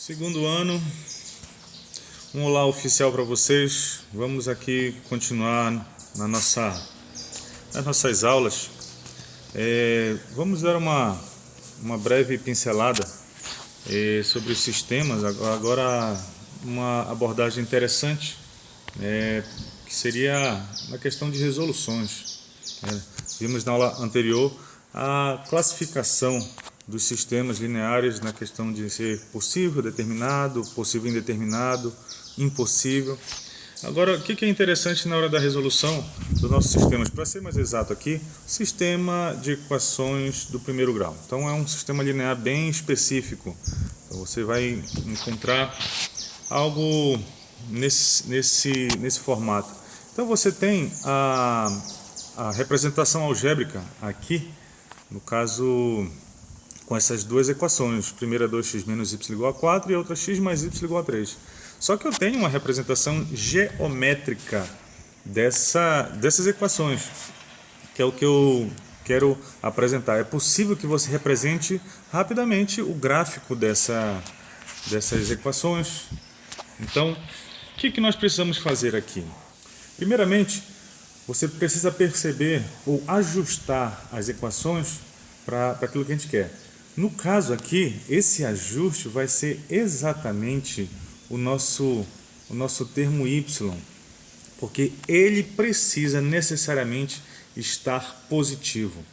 Segundo ano, um olá oficial para vocês. Vamos aqui continuar nas nossas aulas. Vamos dar uma breve pincelada sobre os sistemas. Agora uma abordagem interessante, que seria na questão de resoluções. Vimos na aula anterior a classificação dos sistemas lineares na questão de ser possível, determinado, possível indeterminado, impossível. Agora, o que é interessante na hora da resolução dos nossos sistemas? Para ser mais exato aqui, sistema de equações do primeiro grau. Então é um sistema linear bem específico. Então, você vai encontrar algo nesse formato. Então você tem a representação algébrica aqui, no caso, com essas duas equações, primeira 2x menos y igual a 4 e a outra x mais y igual a 3. Só que eu tenho uma representação geométrica dessas equações, que é o que eu quero apresentar. É possível que você represente rapidamente o gráfico dessas equações. Então, o que nós precisamos fazer aqui? Primeiramente, você precisa perceber ou ajustar as equações para aquilo que a gente quer. No caso aqui, esse ajuste vai ser exatamente o nosso termo y, porque ele precisa necessariamente estar positivo,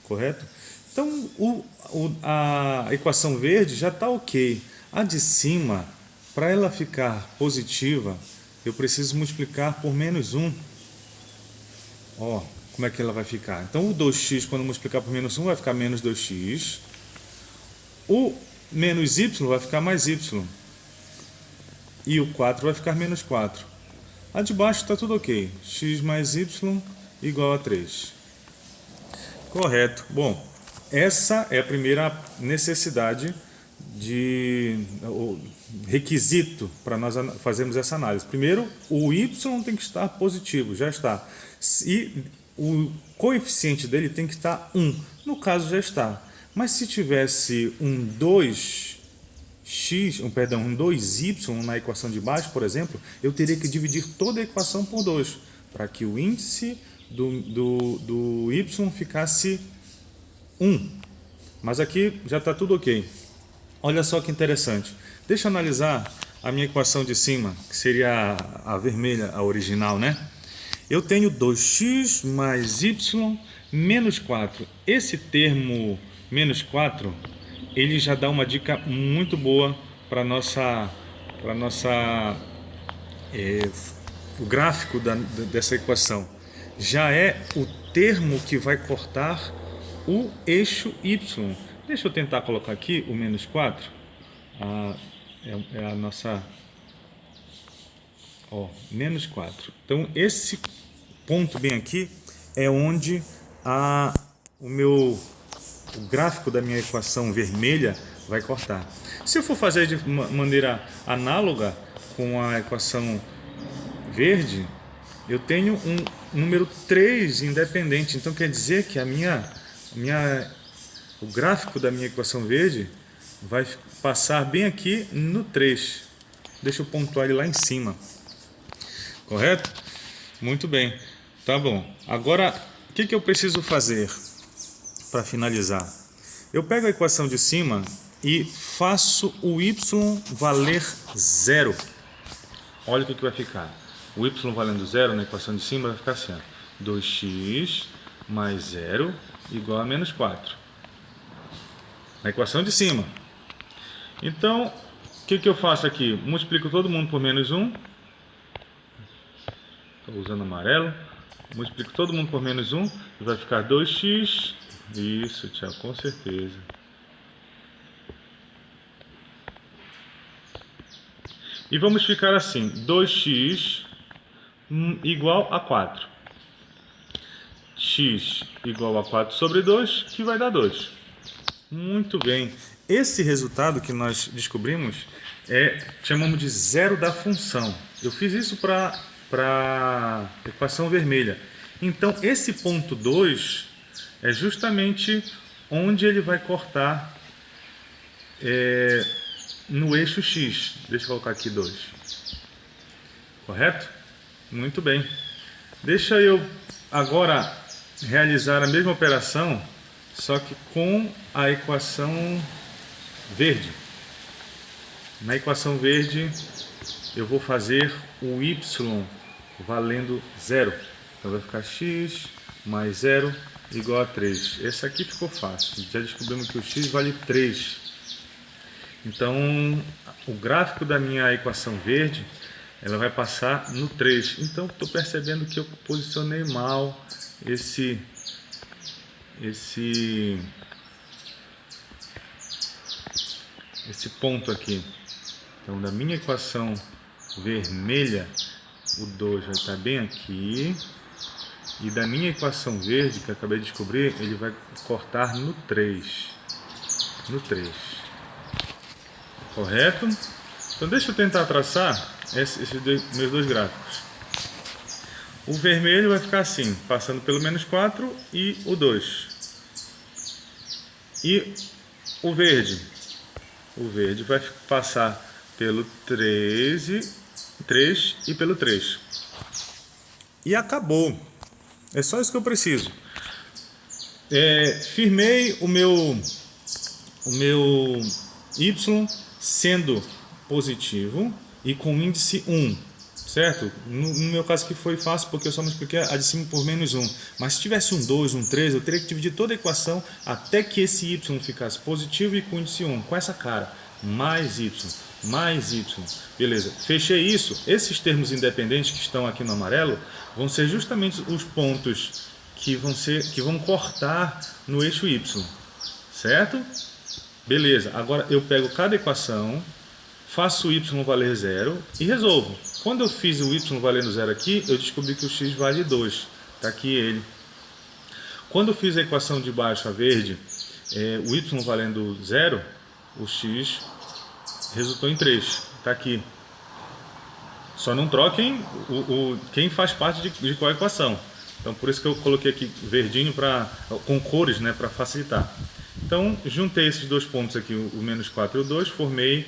correto? Então, a equação verde já está ok. A de cima, para ela ficar positiva, eu preciso multiplicar por menos 1. Ó, como é que ela vai ficar? Então, o 2x, quando multiplicar por menos 1, vai ficar menos 2x. O menos y vai ficar mais y. E o 4 vai ficar menos 4. A de baixo está tudo ok. X mais y igual a 3. Correto. Bom, essa é a primeira necessidade requisito para nós fazermos essa análise. Primeiro, o y tem que estar positivo, já está. E o coeficiente dele tem que estar 1. No caso, já está. Mas se tivesse um 2y na equação de baixo, por exemplo, eu teria que dividir toda a equação por 2, para que o índice do y ficasse 1. Mas aqui já está tudo ok. Olha só que interessante. Deixa eu analisar a minha equação de cima, que seria a vermelha, a original, né? Eu tenho 2x mais y menos 4. Esse termo menos 4, ele já dá uma dica muito boa para o gráfico dessa equação. Já é o termo que vai cortar o eixo y. Deixa eu tentar colocar aqui o menos 4. É a nossa... Ó, menos 4. Então, esse ponto bem aqui é onde o gráfico da minha equação vermelha vai cortar. Se eu for fazer de maneira análoga com a equação verde, eu tenho um número 3 independente. Então quer dizer que o gráfico da minha equação verde vai passar bem aqui no 3. Deixa eu pontuar ele lá em cima. Correto? Muito bem. Tá bom. Agora, o que eu preciso fazer para finalizar? Eu pego a equação de cima e faço o y valer 0. Olha o que vai ficar. O y valendo 0 na equação de cima vai ficar assim, ó. 2x mais 0 igual a menos 4. Na equação de cima. Então, o que eu faço aqui? Multiplico todo mundo por menos 1. Estou usando amarelo. Multiplico todo mundo por menos 1 e vai ficar 2x. Isso, tchau, com certeza. E vamos ficar assim, 2x igual a 4. X igual a 4 sobre 2, que vai dar 2. Muito bem. Esse resultado que nós descobrimos chamamos de zero da função. Eu fiz isso para a equação vermelha. Então, esse ponto 2 é justamente onde ele vai cortar no eixo X. Deixa eu colocar aqui 2. Correto? Muito bem. Deixa eu agora realizar a mesma operação, só que com a equação verde. Na equação verde eu vou fazer o y valendo 0. Então vai ficar x mais 0 igual a 3. Esse aqui ficou fácil. Já descobrimos que o x vale 3. Então o gráfico da minha equação verde, ela vai passar no 3. Então estou percebendo que eu posicionei mal esse ponto aqui. Então da minha equação vermelha, o 2 vai estar bem aqui. E da minha equação verde, que eu acabei de descobrir, ele vai cortar no 3. No 3. Correto? Então deixa eu tentar traçar esses meus dois gráficos. O vermelho vai ficar assim, passando pelo menos 4 e o 2. E o verde? O verde vai passar pelo 3 e pelo 3. E acabou. É só isso que eu preciso. Firmei o meu y sendo positivo e com índice 1, certo? No meu caso aqui foi fácil porque eu só multipliquei a de cima por menos 1. Mas se tivesse um 2, um 3, eu teria que dividir toda a equação até que esse y ficasse positivo e com índice 1. Com essa cara, mais y, mais y. Beleza, fechei isso. Esses termos independentes que estão aqui no amarelo vão ser justamente os pontos que vão cortar no eixo y, certo? Beleza, agora eu pego cada equação, faço o y valer 0 e resolvo. Quando eu fiz o y valendo 0 aqui, eu descobri que o x vale 2. Está aqui ele. Quando eu fiz a equação de baixo, a verde, o y valendo 0, o x resultou em 3. Está aqui. Só não troquem quem faz parte de qual equação. Então por isso que eu coloquei aqui verdinho com cores, né, para facilitar. Então juntei esses dois pontos aqui, o menos 4 e o 2, formei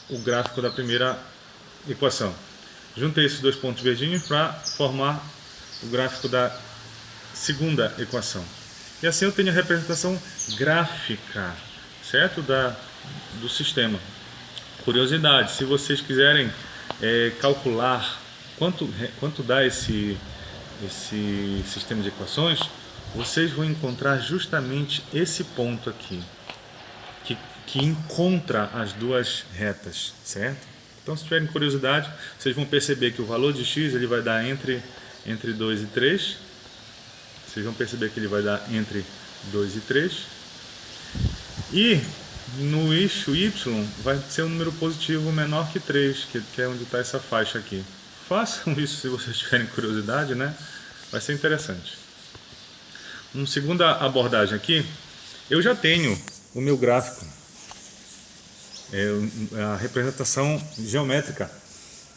o gráfico da primeira equação. Juntei esses dois pontos verdinhos para formar o gráfico da segunda equação. E assim eu tenho a representação gráfica, certo? Do sistema. Curiosidade, se vocês quiserem calcular quanto dá esse sistema de equações, vocês vão encontrar justamente esse ponto aqui, que encontra as duas retas, certo? Então, se tiverem curiosidade, vocês vão perceber que o valor de x ele vai dar entre 2 e 3. Vocês vão perceber que ele vai dar entre 2 e 3. E no eixo y vai ser um número positivo menor que 3, que é onde está essa faixa aqui. Façam isso se vocês tiverem curiosidade, né? Vai ser interessante. Uma segunda abordagem aqui, eu já tenho o meu gráfico, a representação geométrica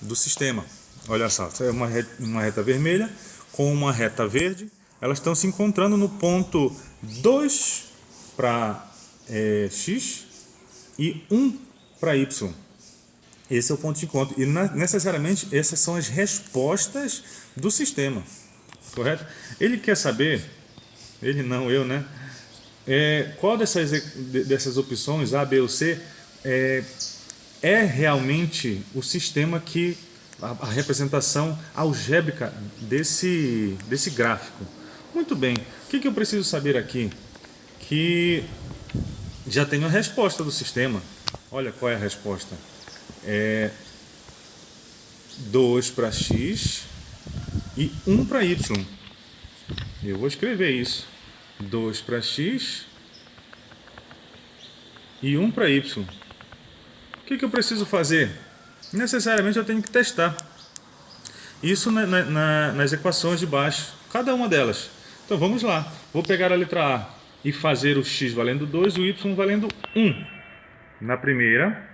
do sistema. Olha só, é uma reta vermelha com uma reta verde, elas estão se encontrando no ponto 2 para x e 1 para y. Esse é o ponto de encontro. E necessariamente essas são as respostas do sistema. Correto? Ele quer saber, ele não, eu, né? Qual dessas opções, A, B ou C, é realmente o sistema que a representação algébrica desse gráfico. Muito bem, o que eu preciso saber aqui? Que já tenho a resposta do sistema. Olha qual é a resposta. 2 para x e 1 para y. Eu vou escrever isso. 2 para x e 1 para y. O que eu preciso fazer? Necessariamente eu tenho que testar isso nas equações de baixo, cada uma delas. Então vamos lá. Vou pegar a letra A e fazer o x valendo 2 e o y valendo 1. Na primeira,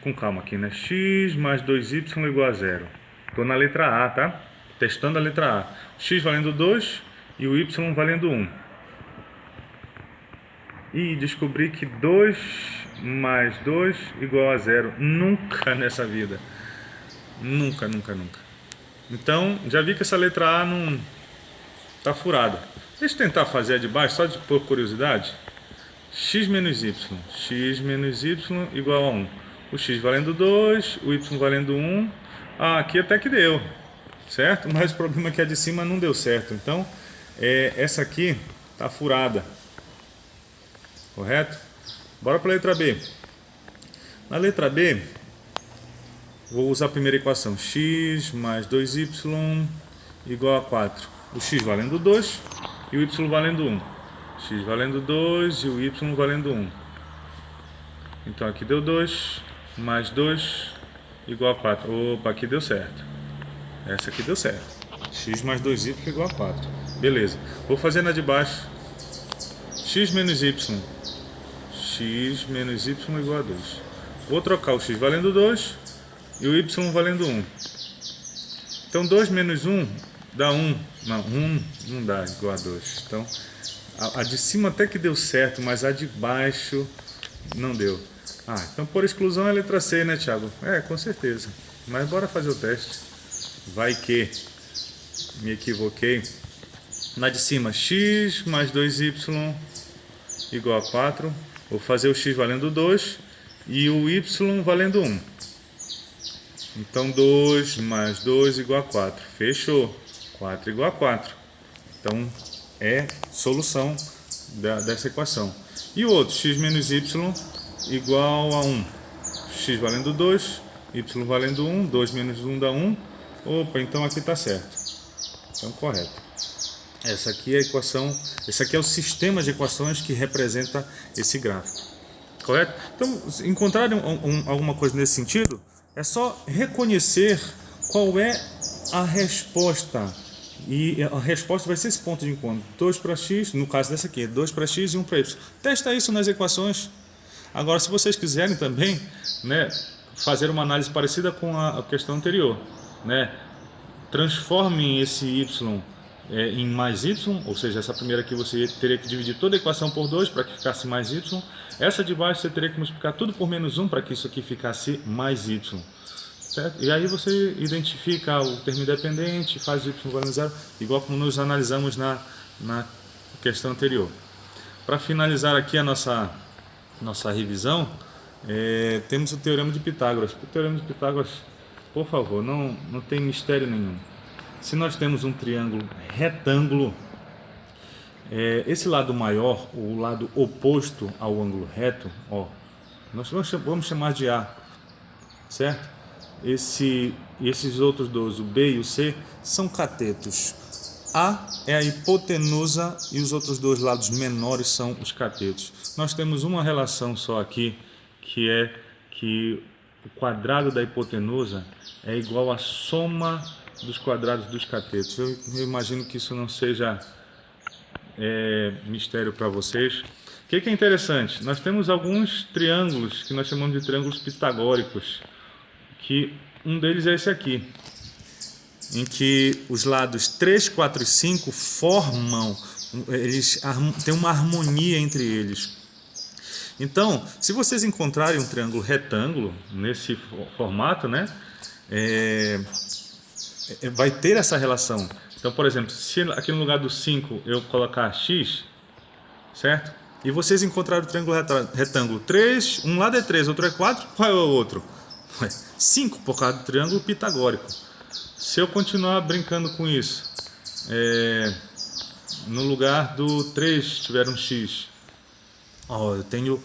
com calma aqui, né? X mais 2y igual a 0. Estou na letra A, tá? Testando a letra A. X valendo 2 e o y valendo 1. E descobri que 2 mais 2 igual a 0. Nunca nessa vida. Nunca, nunca, nunca. Então, já vi que essa letra A não tá furada. Deixa eu tentar fazer a de baixo, só por curiosidade. X menos y. X menos y igual a 1. O x valendo 2, o y valendo 1. Ah, aqui até que deu, certo? Mas o problema é que a de cima não deu certo. Então, essa aqui tá furada. Correto? Bora para a letra B. Na letra B, vou usar a primeira equação. X mais 2y igual a 4. O x valendo 2 e o y valendo 1. X valendo 2 e o y valendo 1. Então aqui deu 2 mais 2 igual a 4. Opa, aqui deu certo. Essa aqui deu certo. X mais 2y igual a 4. Beleza. Vou fazer na de baixo. X menos y. X menos y igual a 2. Vou trocar o x valendo 2 e o y valendo 1. Então 2 menos 1 dá 1. Não, 1 não dá igual a 2. Então a de cima até que deu certo, mas a de baixo não deu. Ah, então por exclusão é a letra C, né, Thiago? Com certeza. Mas bora fazer o teste. Vai que me equivoquei. Na de cima, x mais 2y igual a 4. Vou fazer o x valendo 2 e o y valendo 1. Então 2 mais 2 igual a 4. Fechou. 4 igual a 4. Então é solução dessa equação. E o outro, x menos y igual a 1. X valendo 2, y valendo 1. 2 menos 1 dá 1. Opa, então aqui está certo. Então correto. Essa aqui é a equação, esse aqui é o sistema de equações que representa esse gráfico. Correto? Então, se encontrarem alguma coisa nesse sentido, é só reconhecer qual é a resposta. E a resposta vai ser esse ponto de encontro. 2 para x, no caso dessa aqui, 2 para x e 1 para y. Testa isso nas equações. Agora, se vocês quiserem também, né, fazer uma análise parecida com a questão anterior, né, transformem esse y em mais y, ou seja, essa primeira aqui você teria que dividir toda a equação por 2 para que ficasse mais y. Essa de baixo você teria que multiplicar tudo por menos 1 para que isso aqui ficasse mais y. Certo? E aí você identifica o termo independente, faz y valendo 0, igual como nós analisamos na questão anterior. Para finalizar aqui a nossa revisão, temos o Teorema de Pitágoras. O Teorema de Pitágoras, por favor, não tem mistério nenhum. Se nós temos um triângulo retângulo, esse lado maior, o lado oposto ao ângulo reto, ó, nós vamos chamar de A, certo? Esses outros dois, o B e o C, são catetos. A é a hipotenusa e os outros dois lados menores são os catetos. Nós temos uma relação só aqui, que é que o quadrado da hipotenusa é igual à soma dos quadrados dos catetos. Eu imagino que isso não seja mistério para vocês. O que é interessante? Nós temos alguns triângulos que nós chamamos de triângulos pitagóricos, que um deles é esse aqui, em que os lados 3, 4 e 5 formam, eles têm uma harmonia entre eles. Então, se vocês encontrarem um triângulo retângulo nesse formato, né, vai ter essa relação. Então, por exemplo, se aqui no lugar do 5 eu colocar x, certo? E vocês encontraram o triângulo retângulo 3, um lado é 3, outro é 4, qual é o outro? 5, por causa do triângulo pitagórico. Se eu continuar brincando com isso, no lugar do 3 tiver um x, eu tenho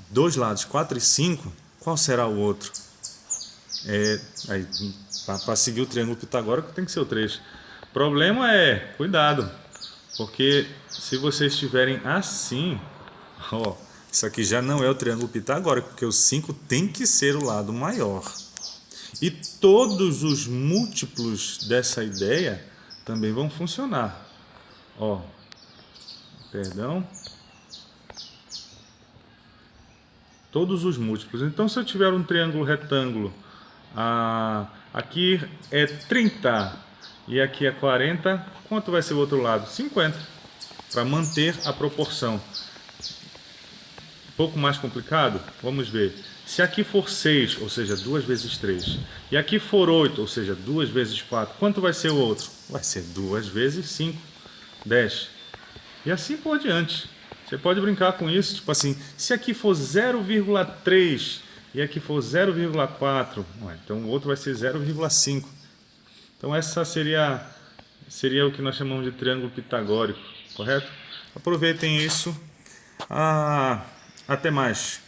dois lados, 4 e 5, qual será o outro? Para seguir o triângulo pitagórico tem que ser o 3. O problema cuidado, porque se vocês estiverem assim, isso aqui já não é o triângulo pitagórico, porque o 5 tem que ser o lado maior. E todos os múltiplos dessa ideia também vão funcionar. Todos os múltiplos. Então, se eu tiver um triângulo retângulo, aqui é 30 e aqui é 40, quanto vai ser o outro lado? 50, para manter a proporção. pouco mais complicado? Vamos ver. Se aqui for 6, ou seja, 2 vezes 3, e aqui for 8, ou seja, 2 vezes 4, quanto vai ser o outro? Vai ser 2 vezes 5, 10. E assim por diante. Você pode brincar com isso, tipo assim, se aqui for 0,3 e aqui for 0,4, então o outro vai ser 0,5. Então essa seria o que nós chamamos de triângulo pitagórico, correto? Aproveitem isso. Até mais.